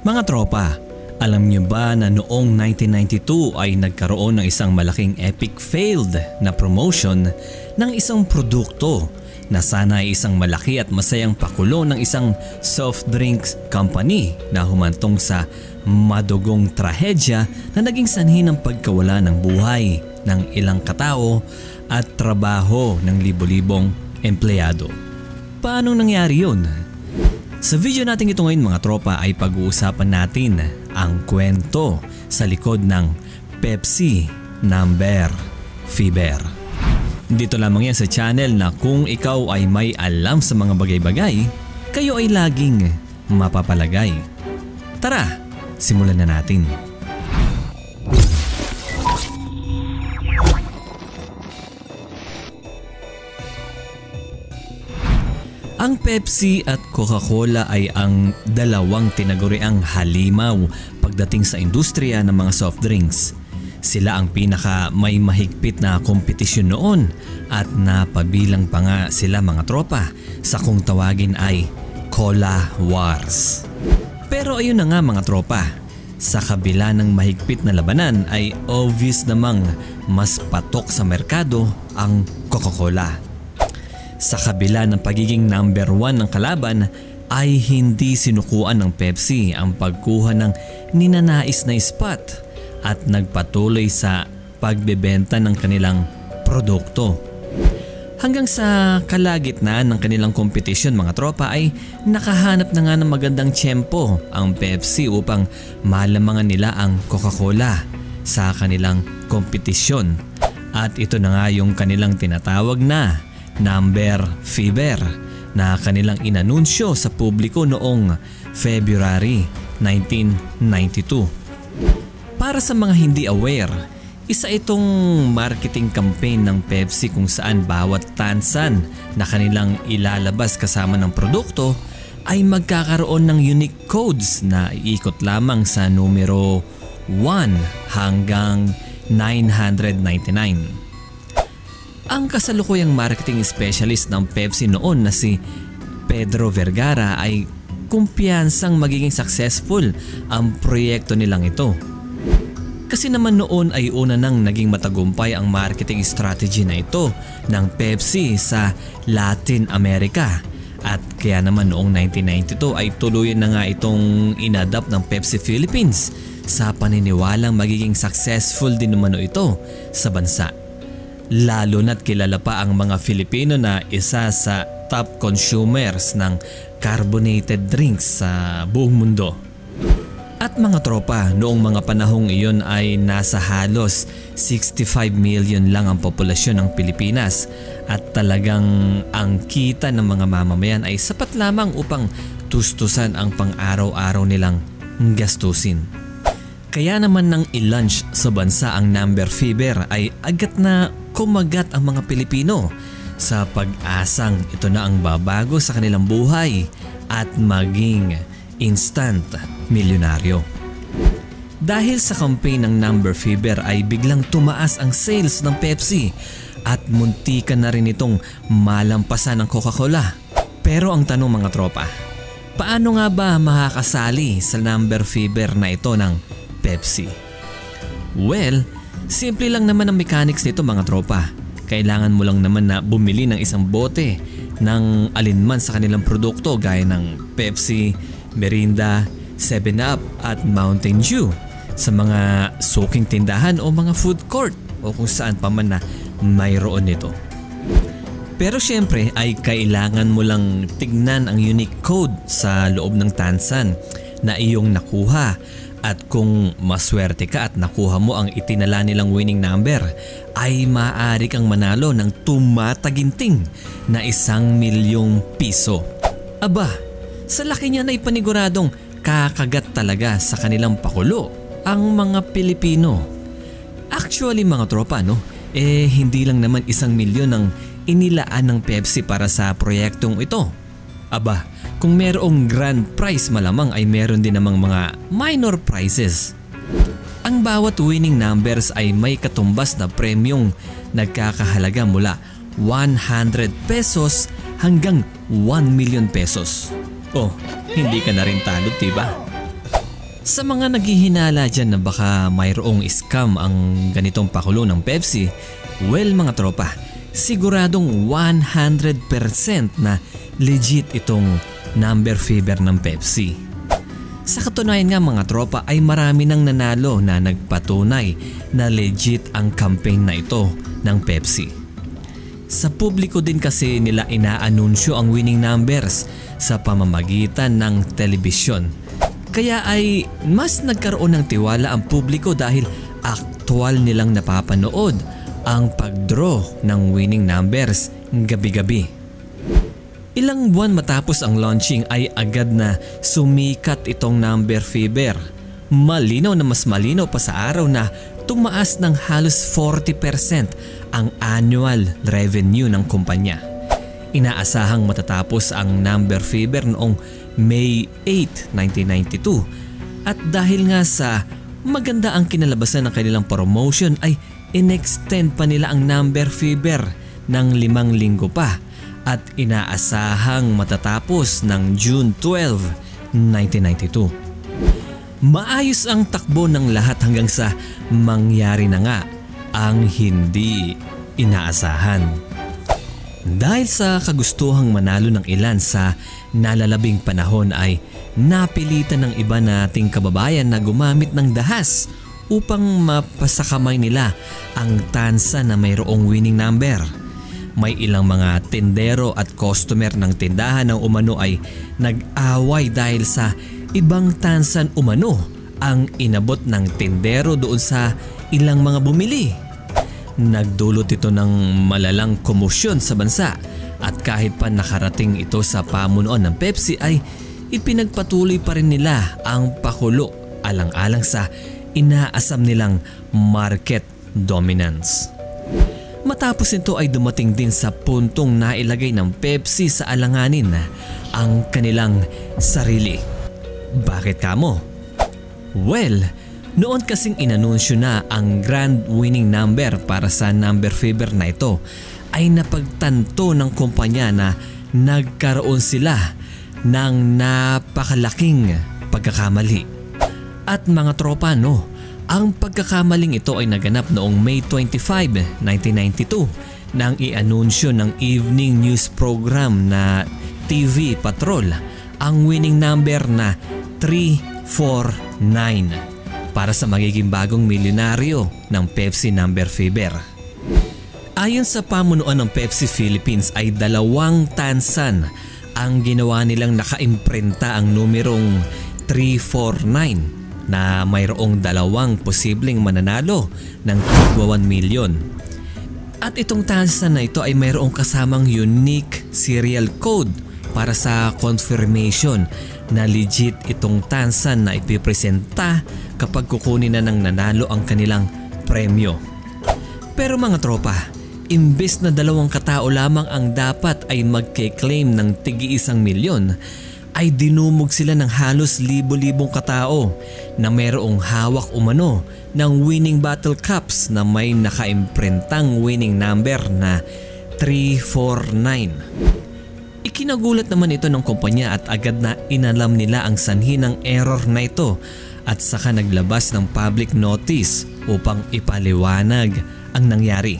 Mga tropa, alam niyo ba na noong 1992 ay nagkaroon ng isang malaking epic failed na promotion ng isang produkto na sana ay isang malaki at masayang pakulo ng isang soft drinks company na humantong sa madugong trahedya na naging sanhi ng pagkawala ng buhay ng ilang katao at trabaho ng libo-libong empleyado. Paano nangyari yun? Sa video natin ito ngayon mga tropa ay pag-uusapan natin ang kwento sa likod ng Pepsi Number Fever. Dito lamang yan sa channel na kung ikaw ay may alam sa mga bagay-bagay, kayo ay laging mapapalagay. Tara, simulan na natin. Ang Pepsi at Coca-Cola ay ang dalawang tinaguriang halimaw pagdating sa industriya ng mga soft drinks. Sila ang pinaka may mahigpit na kompetisyon noon at napabilang pa nga sila mga tropa sa kung tawagin ay Cola Wars. Pero ayun na nga mga tropa, sa kabila ng mahigpit na labanan ay obvious namang mas patok sa merkado ang Coca-Cola. Sa kabila ng pagiging number 1 ng kalaban ay hindi sinukuan ng Pepsi ang pagkuha ng ninanais na spot at nagpatuloy sa pagbebenta ng kanilang produkto. Hanggang sa kalagitnaan ng kanilang kompetisyon mga tropa ay nakahanap na nga ng magandang tiyempo ang Pepsi upang malamangan nila ang Coca-Cola sa kanilang kompetisyon. At ito na nga yung kanilang tinatawag na Number Fever na kanilang inanunsyo sa publiko noong February 1992. Para sa mga hindi aware, isa itong marketing campaign ng Pepsi kung saan bawat tansan na kanilang ilalabas kasama ng produkto ay magkakaroon ng unique codes na iikot lamang sa numero 1 hanggang 999. Ang kasalukuyang marketing specialist ng Pepsi noon na si Pedro Vergara ay kumpiyansang magiging successful ang proyekto nilang ito. Kasi naman noon ay una nang naging matagumpay ang marketing strategy na ito ng Pepsi sa Latin America. At kaya naman noong 1992 ay tuluyan na nga itong inadapt ng Pepsi Philippines sa paniniwalang magiging successful din naman ito sa bansa. Lalo na't kilala pa ang mga Filipino na isa sa top consumers ng carbonated drinks sa buong mundo. At mga tropa, noong mga panahong iyon ay nasa halos 65 million lang ang populasyon ng Pilipinas at talagang ang kita ng mga mamamayan ay sapat lamang upang tustusan ang pang-araw-araw nilang gastusin. Kaya naman nang i-launch sa bansa ang Number Fever ay agad na kumagat ang mga Pilipino sa pag-asang ito na ang babago sa kanilang buhay at maging instant milyonaryo. Dahil sa campaign ng Number Fever ay biglang tumaas ang sales ng Pepsi at muntikan na rin itong malampasan ng Coca-Cola. Pero ang tanong mga tropa, paano nga ba makakasali sa Number Fever na ito ng Pepsi? Well, simple lang naman ang mechanics nito mga tropa. Kailangan mo lang naman na bumili ng isang bote ng alinman sa kanilang produkto gaya ng Pepsi, Mirinda, 7up at Mountain Dew sa mga suking tindahan o mga food court o kung saan pa man na mayroon nito. Pero syempre ay kailangan mo lang tignan ang unique code sa loob ng tansan na iyong nakuha. At kung maswerte ka at nakuha mo ang itinala nilang winning number, ay maaari kang manalo ng tumataginting na 1 milyong piso. Aba, sa laki niyan ay paniguradong kakagat talaga sa kanilang pakulo ang mga Pilipino. Actually mga tropa hindi lang naman 1 milyon ang inilaan ng Pepsi para sa proyektong ito. Aba, kung merong grand prize malamang ay meron din namang mga minor prizes. Ang bawat winning numbers ay may katumbas na premyong nagkakahalaga mula 100 pesos hanggang 1 million pesos. Oh, hindi ka na rin talo, diba? Sa mga naghihinala dyan na baka mayroong scam ang ganitong pakulo ng Pepsi, well mga tropa, siguradong 100% na legit itong number fever ng Pepsi. Sa katunayan nga mga tropa ay marami nang nanalo na nagpatunay na legit ang campaign na ito ng Pepsi. Sa publiko din kasi nila inaanunsyo ang winning numbers sa pamamagitan ng telebisyon. Kaya ay mas nagkaroon ng tiwala ang publiko dahil aktwal nilang napapanood ang pagdraw ng winning numbers gabi-gabi. Ilang buwan matapos ang launching ay agad na sumikat itong number fever. Malinaw na mas malinaw pa sa araw na tumaas ng halos 40% ang annual revenue ng kumpanya. Inaasahang matatapos ang number fever noong May 8, 1992 at dahil nga sa maganda ang kinalabasan ng kanilang promotion ay inextend pa nila ang number fever ng 5 linggo pa at inaasahang matatapos ng June 12, 1992. Maayos ang takbo ng lahat hanggang sa mangyari na nga ang hindi inaasahan. Dahil sa kagustuhang manalo ng ilan sa nalalabing panahon ay napilitan ng iba nating kababayan na gumamit ng dahas upang mapasakamay nila ang tansa na mayroong winning number. May ilang mga tindero at customer ng tindahan ng umano ay nag-away dahil sa ibang tansan umano ang inabot ng tindero doon sa ilang mga bumili. Nagdulot ito ng malalang komosyon sa bansa at kahit pa nakarating ito sa pamunuan ng Pepsi ay ipinagpatuloy pa rin nila ang pakulo alang-alang sa inaasam nilang market dominance. Matapos nito ay dumating din sa puntong nailagay ng Pepsi sa alanganin ang kanilang sarili. Bakit kamo? Well, noon kasing inanunsyo na ang grand winning number para sa number fever na ito ay napagtanto ng kumpanya na nagkaroon sila ng napakalaking pagkakamali. At mga tropa ang pagkakamaling ito ay naganap noong May 25, 1992 nang i-anunsyo ng evening news program na TV Patrol ang winning number na 349. Para sa magiging bagong milyonaryo ng Pepsi number fever. Ayon sa pamunuan ng Pepsi Philippines ay 2 tansan ang ginawa nilang nakaimprenta ang numerong 349 na mayroong 2 posibleng mananalo ng tigwa 1 milyon. At itong tansan na ito ay mayroong kasamang unique serial code para sa confirmation na legit itong tansan na ipipresenta kapag kukunin na ng nanalo ang kanilang premyo. Pero mga tropa, imbes na 2 katao lamang ang dapat ay magke-claim ng tig-1 milyon, ay dinumog sila ng halos libo-libong katao na mayroong hawak umano ng winning battle cups na may nakaimprentang winning number na 349. Ikinagulat naman ito ng kumpanya at agad na inalam nila ang sanhi ng error na ito at saka naglabas ng public notice upang ipaliwanag ang nangyari.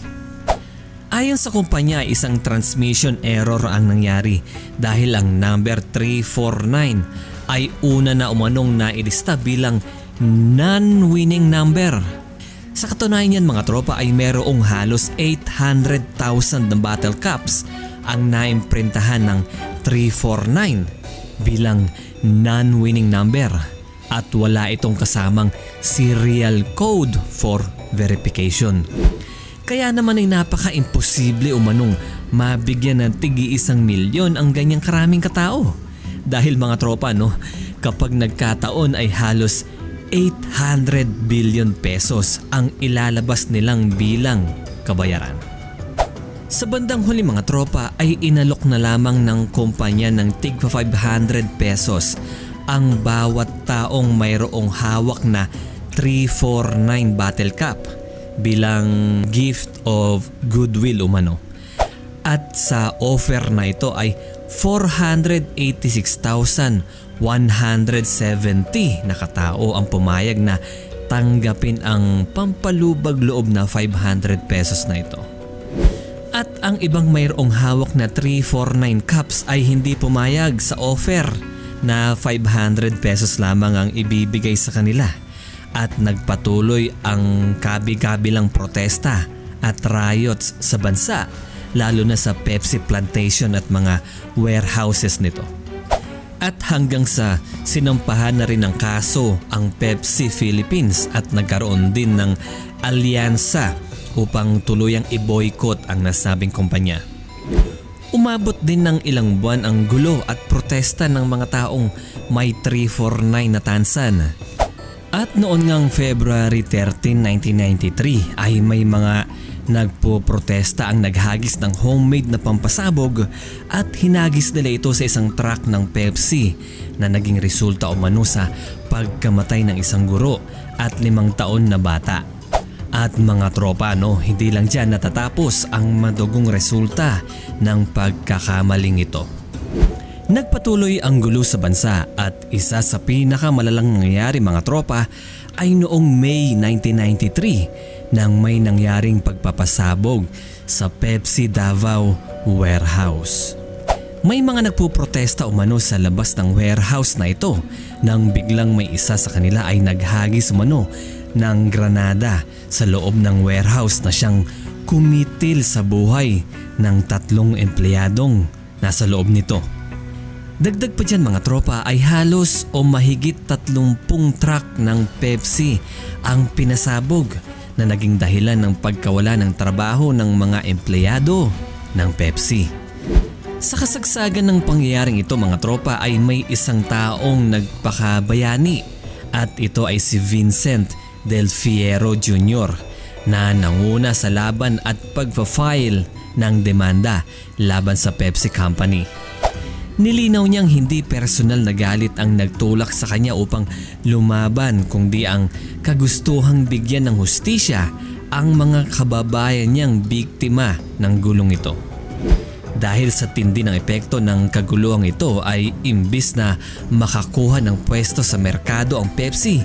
Ayon sa kumpanya, isang transmission error ang nangyari dahil ang number 349 ay una na umanong nailista bilang non-winning number. Sa katunayan mga tropa ay mayroong halos 800,000 na battle cups ang naimprintahan ng 349 bilang non-winning number at wala itong kasamang serial code for verification. Kaya naman ay napaka-imposible umanong mabigyan ng tig-1 milyon ang ganyang karaming katao. Dahil mga tropa kapag nagkataon ay halos 800 billion pesos ang ilalabas nilang bilang kabayaran. Sa bandang huli mga tropa ay inalok na lamang ng kumpanya ng tig 500 pesos ang bawat taong mayroong hawak na 349 battle cup bilang gift of goodwill umano. At sa offer na ito ay 486,100 170 na katao ang pumayag na tanggapin ang pampalubag loob na 500 pesos na ito. At ang ibang mayroong hawak na 349 cups ay hindi pumayag sa offer na 500 pesos lamang ang ibibigay sa kanila at nagpatuloy ang kabi-kabilang protesta at riots sa bansa, lalo na sa Pepsi plantation at mga warehouses nito. At hanggang sa sinampahan na rin ng kaso ang Pepsi Philippines at nagkaroon din ng alyansa upang tuluyang i-boycott ang nasabing kumpanya. Umabot din ng ilang buwan ang gulo at protesta ng mga taong may 349 na tansan. At noon ngang February 13, 1993 ay may mga nagpo-protesta ang naghagis ng homemade na pampasabog at hinagis nila ito sa isang truck ng Pepsi na naging resulta umano sa pagkamatay ng isang guro at 5 taon na bata. At mga tropa, hindi lang dyan natatapos ang madugong resulta ng pagkakamaling ito. Nagpatuloy ang gulo sa bansa at isa sa pinakamalalang nangyayari mga tropa ay noong May 1993 nang may nangyaring pagpapasabog sa Pepsi Davao warehouse. May mga nagpuprotesta umano sa labas ng warehouse na ito nang biglang may isa sa kanila ay naghagis umano ng granada sa loob ng warehouse na siyang kumitil sa buhay ng 3 empleyadong nasa loob nito. Dagdag pa dyan mga tropa ay halos o mahigit 30 truck ng Pepsi ang pinasabog na naging dahilan ng pagkawala ng trabaho ng mga empleyado ng Pepsi. Sa kasagsagan ng pangyayaring ito mga tropa ay may isang taong nagpakabayani at ito ay si Vincent Del Fierro Jr. na nanguna sa laban at pagpa-file ng demanda laban sa Pepsi Company. Nilinaw niyang hindi personal na galit ang nagtulak sa kanya upang lumaban kundi ang kagustuhang bigyan ng hustisya ang mga kababayan niyang biktima ng gulong ito. Dahil sa tindi ng epekto ng kaguluhang ito ay imbis na makakuha ng pwesto sa merkado ang Pepsi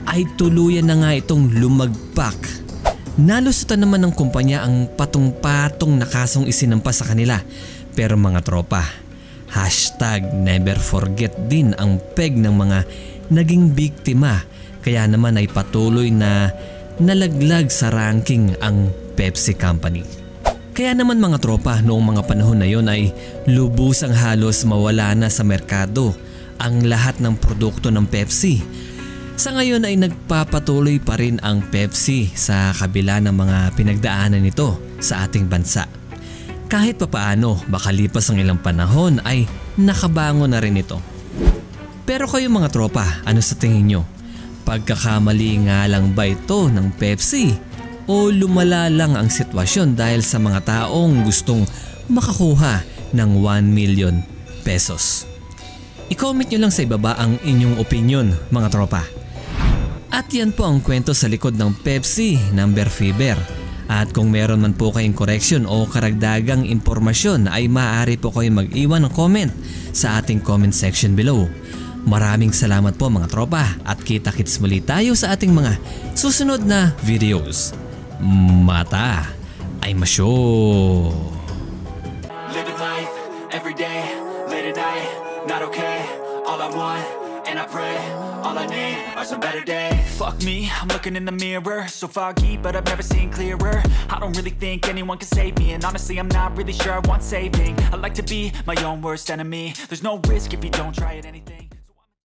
ay tuluyan na nga itong lumagpak. Nalusutan naman ng kumpanya ang patong-patong na kasong isinampa sa kanila. Pero mga tropa, #never forget din ang peg ng mga naging biktima kaya naman ay patuloy na nalaglag sa ranking ang Pepsi Company. Kaya naman mga tropa, noong mga panahon na yon ay lubusang halos mawala na sa merkado ang lahat ng produkto ng Pepsi. Sa ngayon ay nagpapatuloy pa rin ang Pepsi sa kabila ng mga pinagdaanan nito sa ating bansa. Kahit papaano, makalipas ang ilang panahon ay nakabangon na rin ito. Pero kayo mga tropa, ano sa tingin nyo? Pagkakamali nga lang ba ito ng Pepsi? O lumala lang ang sitwasyon dahil sa mga taong gustong makakuha ng 1 million pesos? I-comment nyo lang sa ibaba ang inyong opinion mga tropa. At yan po ang kwento sa likod ng Pepsi Number Fever. At kung meron man po kayong correction o karagdagang impormasyon ay maaari po kayong mag-iwan ng comment sa ating comment section below. Maraming salamat po mga tropa at kita-kits muli tayo sa ating mga susunod na videos. Mata ay masyo! Living life every day, late at night, not okay. All I want and I pray, all I need are some better days. Fuck me, I'm looking in the mirror, so foggy but I've never seen clearer. I don't really think anyone can save me, and honestly I'm not really sure I want saving. I like to be my own worst enemy. There's no risk if you don't try at anything.